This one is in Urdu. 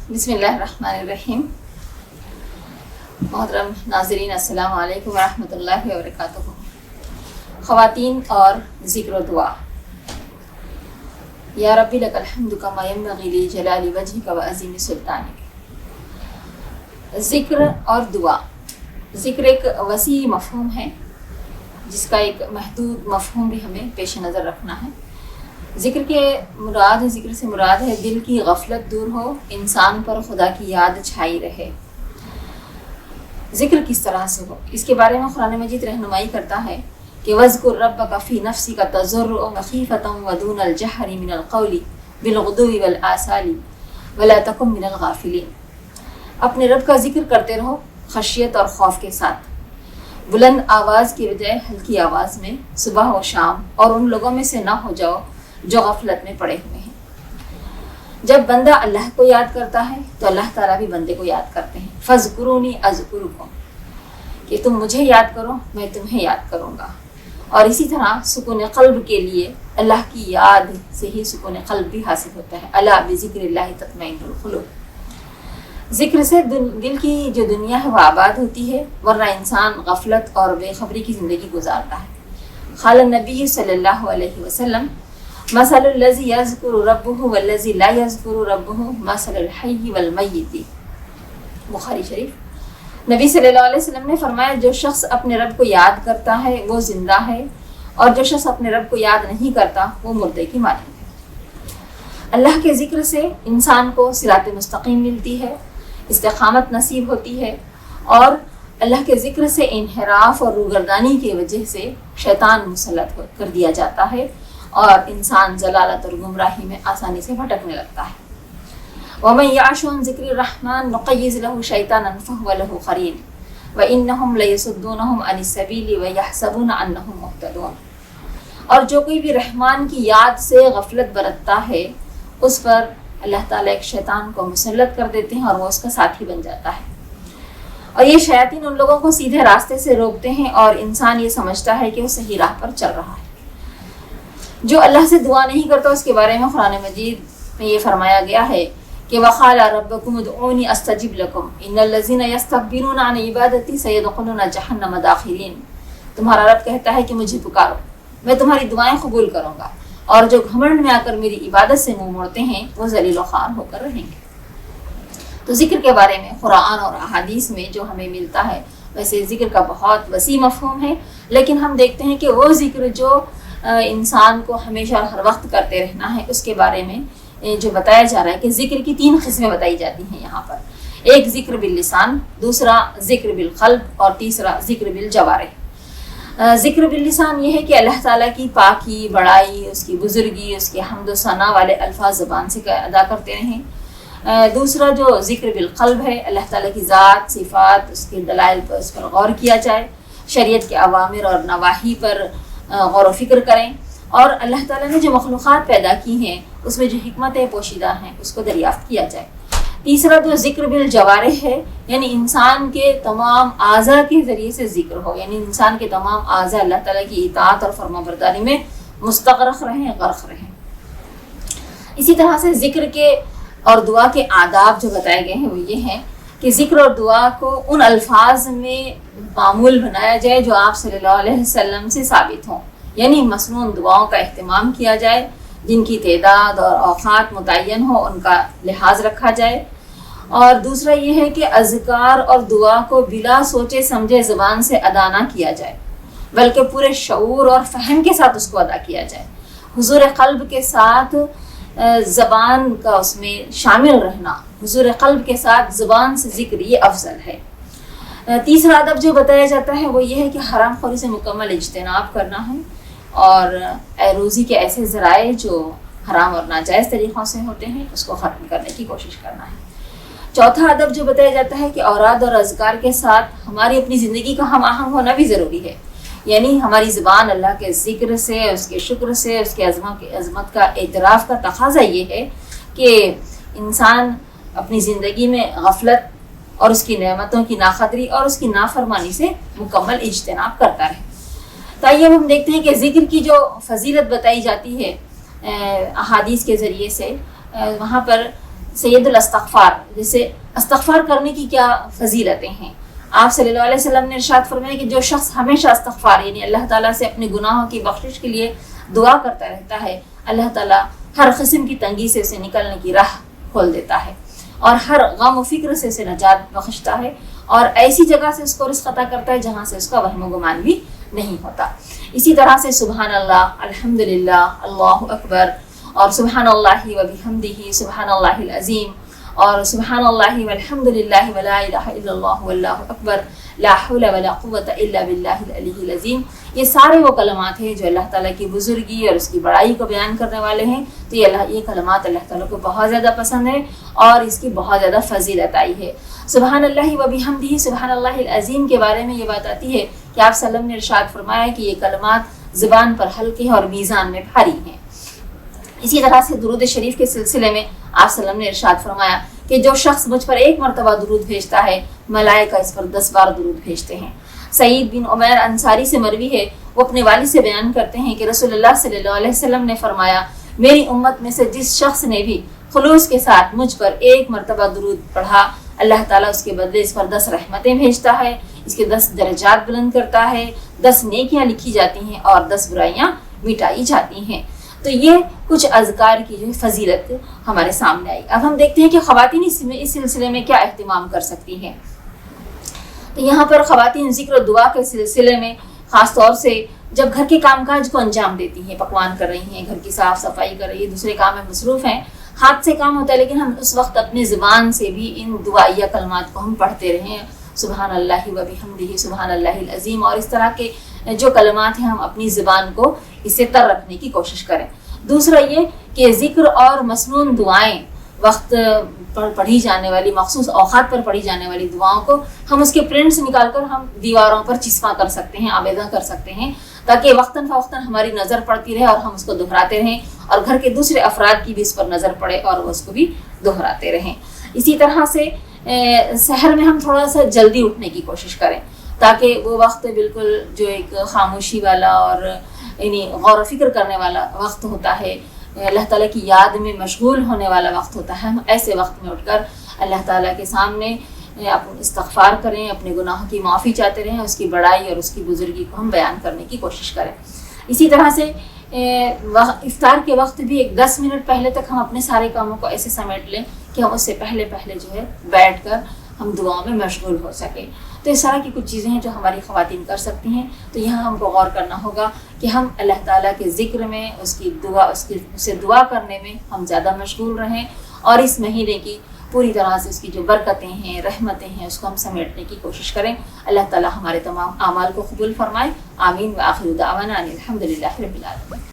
بسم اللہ الرحمن الرحیم۔ محترم ناظرین، السلام علیکم ورحمۃ اللہ وبرکاتہ۔ خواتین اور ذکر و دعا۔ یا ربی لک الحمد کما ینبغی لجلال وجہک وعظیم سلطانک۔ ذکر اور دعا، ذکر ایک وسیع مفہوم ہے جس کا ایک محدود مفہوم بھی ہمیں پیش نظر رکھنا ہے۔ ذکر سے مراد ہے دل کی غفلت دور ہو، انسان پر خدا کی یاد چھائی رہے۔ ذکر کس طرح سے ہو، اس کے بارے میں قرآن مجید رہنمائی کرتا ہے کہ وَاذْكُرْ رَبَّكَ فِي نَفْسِكَ تَضَرُّعًا وَخِيفَةً وَدُونَ الْجَهْرِ مِنَ الْقَوْلِ بِالْغُدُوِّ وَالْآصَالِ وَلَا تَكُن مِنَ الْغَافِلِينَ۔ اپنے رب کا ذکر کرتے رہو خشیت اور خوف کے ساتھ، بلند آواز کی بجائے ہلکی آواز میں، صبح و شام، اور ان لوگوں میں سے نہ ہو جاؤ جو غفلت میں پڑے ہوئے ہیں۔ جب بندہ اللہ کو یاد کرتا ہے تو اللہ تعالیٰ بھی بندے کو یاد کرتے ہیں۔ فَاذْكُرُونِي أَذْكُرُكُمْ، کہ تم مجھے یاد کرو میں تمہیں یاد کروں گا۔ اور اسی طرح سکون قلب کے لیے اللہ کی یاد سے ہی سکون قلب بھی حاصل ہوتا ہے۔ الا بذکر اللہ تطمئن القلوب۔ ذکر سے دل کی جو دنیا ہے وہ آباد ہوتی ہے، ورنہ انسان غفلت اور بے خبری کی زندگی گزارتا ہے۔ قال النبی صلی اللہ علیہ وسلم مثل الذی یذکر ربہ والذی لا یذکر ربہ مثل الحی والمیت۔ بخاری شریف۔ نبی صلی اللہ علیہ وسلم نے فرمایا جو شخص اپنے رب کو یاد کرتا ہے وہ زندہ ہے، اور جو شخص اپنے رب کو یاد نہیں کرتا وہ مردے کی مانند ہے۔ اللہ کے ذکر سے انسان کو صراط مستقیم ملتی ہے، استقامت نصیب ہوتی ہے، اور اللہ کے ذکر سے انحراف اور روگردانی کی وجہ سے شیطان مسلط کر دیا جاتا ہے اور انسان ضلالت اور گمراہی میں آسانی سے بھٹکنے لگتا ہے۔ وَمَن يَعْشُ عَن ذِكْرِ الرَّحْمَنِ نُقَيِّضْ لَهُ شَيْطَانًا فَهُوَ لَهُ قَرِينٌ وَإِنَّهُمْ لَيَصُدُّونَهُمْ عَنِ السَّبِيلِ وَيَحْسَبُونَ أَنَّهُمْ مُهْتَدُونَ۔ اور جو کوئی بھی رحمان کی یاد سے غفلت برتتا ہے اس پر اللہ تعالیٰ ایک شیطان کو مسلط کر دیتے ہیں اور وہ اس کا ساتھی بن جاتا ہے، اور یہ شیاطین ان لوگوں کو سیدھے راستے سے روکتے ہیں اور انسان یہ سمجھتا ہے کہ وہ صحیح راہ پر چل رہا ہے۔ جو اللہ سے دعا نہیں کرتا اس کے بارے میں قرآن مجید میں یہ فرمایا گیا ہے کہ وَقَالَ رَبُّكُمُ ادْعُونِي أَسْتَجِبْ لَكُمْ إِنَّ الَّذِينَ يَسْتَكْبِرُونَ عَنْ عِبَادَتِي سَيَدْخُلُونَ جَهَنَّمَ دَاخِرِينَ۔ تمہارا رب کہتا ہے کہ مجھے پکارو، میں تمہاری دعائیں قبول کروں گا، اور جو گھمنڈ میں آ کر میری عبادت سے منہ موڑتے ہیں وہ ذلیل و خوار ہو کر رہیں گے۔ تو ذکر کے بارے میں قرآن اور احادیث میں جو ہمیں ملتا ہے، ویسے ذکر کا بہت وسیع مفہوم ہے، لیکن ہم دیکھتے ہیں کہ وہ ذکر جو انسان کو ہمیشہ اور ہر وقت کرتے رہنا ہے، اس کے بارے میں جو بتایا جا رہا ہے کہ ذکر کی 3 قسمیں بتائی جاتی ہیں یہاں پر۔ ایک ذکر باللسان، دوسرا ذکر بالقلب، اور تیسرا ذکر بالجوارح۔ ذکر باللسان یہ ہے کہ اللہ تعالیٰ کی پاکی، بڑائی، اس کی بزرگی، اس کے حمد و ثنا والے الفاظ زبان سے ادا کرتے رہیں۔ دوسرا جو ذکر بالقلب ہے، اللہ تعالیٰ کی ذات، صفات، اس کے دلائل پر اس پر غور کیا جائے، شریعت کے اوامر اور نواہی پر غور و فکر کریں، اور اللہ تعالیٰ نے جو مخلوقات پیدا کی ہیں اس میں جو حکمتیں پوشیدہ ہیں اس کو دریافت کیا جائے۔ تیسرا جو ذکر بالجوارح ہے، یعنی انسان کے تمام اعضاء کے ذریعے سے ذکر ہو، یعنی انسان کے تمام اعضاء اللہ تعالیٰ کی اطاعت اور فرمانبرداری میں مستغرق رہیں، غرق رہیں۔ اسی طرح سے ذکر کے اور دعا کے آداب جو بتائے گئے ہیں وہ یہ ہیں کہ ذکر اور دعا کو ان الفاظ میں معمول بنایا جائے جو آپ صلی اللہ علیہ وسلم سے ثابت ہوں، یعنی مصنون دعاؤں کا اہتمام کیا جائے، جن کی تعداد اور اوقات متعین ہو ان کا لحاظ رکھا جائے۔ اور دوسرا یہ ہے کہ اذکار اور دعا کو بلا سوچے سمجھے زبان سے ادا نہ کیا جائے، بلکہ پورے شعور اور فہم کے ساتھ اس کو ادا کیا جائے، حضور قلب کے ساتھ زبان کا اس میں شامل رہنا، حضور قلب کے ساتھ زبان سے ذکر، یہ افضل ہے۔ تیسرا ادب جو بتایا جاتا ہے وہ یہ ہے کہ حرام خوری سے مکمل اجتناب کرنا ہے، اور روزی کے ایسے ذرائع جو حرام اور ناجائز طریقوں سے ہوتے ہیں اس کو ختم کرنے کی کوشش کرنا ہے۔ چوتھا ادب جو بتایا جاتا ہے کہ اوراد اور اذکار کے ساتھ ہماری اپنی زندگی کا ہم آہنگ ہونا بھی ضروری ہے، یعنی ہماری زبان اللہ کے ذکر سے، اس کے شکر سے، اس کے عظمت کا اعتراف کا تقاضا یہ ہے کہ انسان اپنی زندگی میں غفلت اور اس کی نعمتوں کی ناقدری اور اس کی نافرمانی سے مکمل اجتناب کرتا رہے۔ تاہم ہم دیکھتے ہیں کہ ذکر کی جو فضیلت بتائی جاتی ہے احادیث کے ذریعے سے، وہاں پر سید الاستغفار، جیسے استغفار کرنے کی کیا فضیلتیں ہیں. آپ صلی اللہ علیہ وسلم نے ارشاد فرمایا کہ جو شخص ہمیشہ استغفار یعنی اللہ تعالیٰ سے اپنے گناہوں کی بخشش کے لیے دعا کرتا رہتا ہے، اللہ تعالیٰ ہر قسم کی تنگی سے اسے نکلنے کی راہ کھول دیتا ہے اور ہر غم و فکر سے اسے نجات بخشتا ہے اور ایسی جگہ سے اس کو رزق عطا کرتا ہے جہاں سے اس کا وہم و گمان بھی نہیں ہوتا. اسی طرح سے سبحان اللہ، الحمدللہ، اللہ اکبر، اور سبحان اللہ و بحمدہ سبحان اللہ العظیم، اور سبحان اللہ والحمدللہ ولا الہ الا اللہ واللہ اکبر لا حول ولا قوۃ الا باللہ العلی العظیم. یہ سارے وہ کلمات ہیں جو اللہ تعالیٰ کی بزرگی اور اس کی بڑائی کو بیان کرنے والے ہیں. تو یہ کلمات اللہ تعالیٰ کو بہت زیادہ پسند ہے اور اس کی بہت زیادہ فضیلت آئی ہے. سبحان اللہ و بحمدہ سبحان اللہ العظیم کے بارے میں یہ بات آتی ہے کہ آپ صلی اللہ علیہ وسلم نے ارشاد فرمایا کہ یہ کلمات زبان پر ہلکے اور میزان میں بھاری ہیں. اسی طرح سے درود شریف کے سلسلے میں آپ صلی اللہ علیہ وسلم نے ارشاد فرمایا کہ جو شخص مجھ پر ایک مرتبہ درود بھیجتا ہے ملائکہ اس پر 10 بار درود بھیجتے ہیں. سعید بن عمیر انصاری سے مروی ہے، وہ اپنے والد سے بیان کرتے ہیں کہ رسول اللہ صلی اللہ علیہ وسلم نے فرمایا میری امت میں سے جس شخص نے بھی خلوص کے ساتھ مجھ پر ایک مرتبہ درود پڑھا اللہ تعالیٰ اس کے بدلے اس پر 10 رحمتیں بھیجتا ہے، اس کے 10 درجات بلند کرتا ہے، 10 نیکیاں لکھی جاتی ہیں اور 10 برائیاں مٹائی جاتی ہیں. تو یہ کچھ اذکار کی جو فضیلت ہمارے سامنے آئی. اب ہم دیکھتے ہیں کہ خواتین اس سلسلے میں کیا اہتمام کر سکتی ہیں. تو یہاں پر خواتین ذکر و دعا کے سلسلے میں خاص طور سے جب گھر کے کام کاج کو انجام دیتی ہیں، پکوان کر رہی ہیں، گھر کی صاف صفائی کر رہی ہیں، دوسرے کام میں مصروف ہیں، ہاتھ سے کام ہوتا ہے، لیکن ہم اس وقت اپنی زبان سے بھی ان دعائیہ کلمات کو ہم پڑھتے رہیں، سبحان اللہ و بحمدہ سبحان اللہ العظیم، اور اس طرح کے جو کلمات ہیں ہم اپنی زبان کو اس سے تر رکھنے کی کوشش کریں. دوسرا یہ کہ ذکر اور مسنون دعائیں وقت پر پڑھی جانے والی مخصوص اوقات پر پڑھی جانے والی دعاؤں کو ہم اس کے پرنٹس نکال کر ہم دیواروں پر چسپاں کر سکتے ہیں، آویزاں کر سکتے ہیں، تاکہ وقتاً فوقتاً ہماری نظر پڑتی رہے اور ہم اس کو دہراتے رہیں اور گھر کے دوسرے افراد کی بھی اس پر نظر پڑے اور وہ اس کو بھی دہراتے رہیں. اسی طرح سے سحر میں ہم تھوڑا سا جلدی اٹھنے کی کوشش کریں تاکہ وہ وقت بالکل جو ایک خاموشی والا اور یعنی غور و فکر کرنے والا وقت ہوتا ہے، اللہ تعالیٰ کی یاد میں مشغول ہونے والا وقت ہوتا ہے، ہم ایسے وقت میں اٹھ کر اللہ تعالیٰ کے سامنے استغفار کریں، اپنے گناہوں کی معافی چاہتے رہیں، اس کی بڑائی اور اس کی بزرگی کو ہم بیان کرنے کی کوشش کریں. اسی طرح سے افطار کے وقت بھی ایک 10 منٹ پہلے تک ہم اپنے سارے کاموں کو ایسے سمیٹ لیں کہ ہم اس سے پہلے جو ہے بیٹھ کر ہم دعاؤں میں مشغول ہو سکیں. تو اس طرح کی کچھ چیزیں ہیں جو ہماری خواتین کر سکتی ہیں. تو یہاں ہم کو غور کرنا ہوگا کہ ہم اللہ تعالیٰ کے ذکر میں اسے دعا کرنے میں ہم زیادہ مشغول رہیں اور اس مہینے کی پوری طرح سے اس کی جو برکتیں ہیں، رحمتیں ہیں، اس کو ہم سمیٹنے کی کوشش کریں. اللہ تعالیٰ ہمارے تمام اعمال کو قبول فرمائے. آمین. وآخر دعوانا ان الحمدللہ رب العالمین.